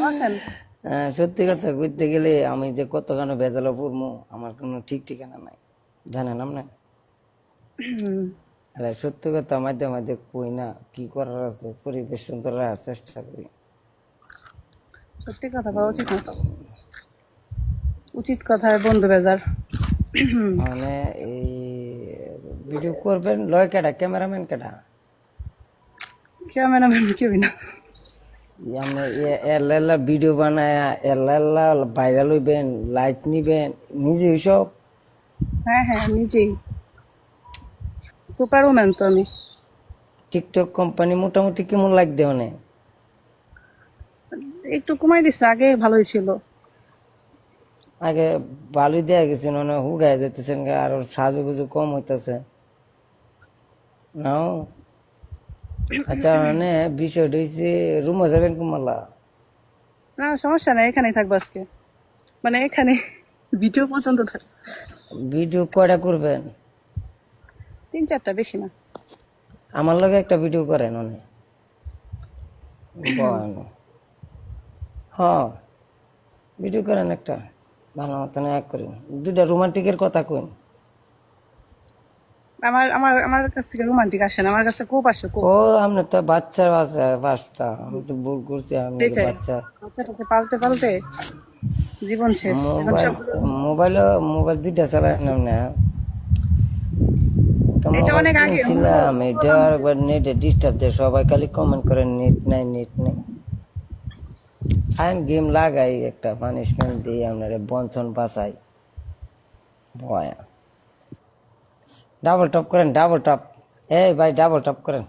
আছেন? সত্যি কথা কইতে গেলে আমি যে কতখানি ভেজালো পড়বো আমার কোনো ঠিক ঠিকানা নাই, জানেন আপনি। আরে সত্যি কথা মাঝে মাঝে কই না, কি করার আছে পরিবেশ সুন্দর রাখার চেষ্টা করি। সত্যি কথা বলা উচিত না তো। উচিত কথায় বন্ধু বেজার। মানে এই ভিডিও করবেন লয় কেডা, ক্যামেরাম্যান কেডা? ক্যামেরাম্যান কেউ না। আপনি এল্লা ভিডিও বানায় এল্লা ভাইরাল হইবেন, লাইক নিবেন, নিজে সব। হ্যাঁ হ্যাঁ, নিজেই সুপার উম্যান তো আমি। টিকটক কোম্পানি মোটামুটি কেমন লাইক দেও না? একটু কমাই দিচ্ছে, আগে ভালোই ছিল। আগে ভালোই দেয়া গেছে, মানে হুগায় যেতেছেন আর সাজুগুজু কম হইতেছে নাও। আচ্ছা মানে বিষয়টা হয়েছে রুমে যাবেন কুমালা? না সমস্যা নাই, এখানেই থাকবো আজকে। মানে এখানে ভিডিও পর্যন্ত থাক। ভিডিও কয়টা করবেন? 3-4টা, বেশি না। আমার লগে একটা ভিডিও করেন অনেক বয়ান। হ্যাঁ ভিডিও করেন একটা, ভালো মতন এক করেন, দুইটা রোমান্টিকের কথা কইন। আমার আমার আমার কাছ থেকে রোমান্টিক আসে না, আমার কাছে কোপ আসে, কোপ। ও আপনি তো বাচ্চা বাচ্চা, আমি তো ভুল করছি, আপনি তো দেখে বাচ্চা। বাচ্চাটাকে পালতে পালতে জীবন শেষ এখন মোবাইল সব। মোবাইল দুইটা চালায় না। একটা এটা মোবাইল অনেক আগে কিনছিলাম, এটা একবার নেটে ডিস্টার্ব দেয়, সবাই খালি কমেন্ট করে নেট নাই নেট নেই। আইন গেম লাগাই একটা পানিশমেন্ট দিয়ে আপনারা বঞ্চন বাঁচাই ভয়া। ডাবল টপ করেন, ডাবল টপ। এই ভাই ডাবল টপ করেন।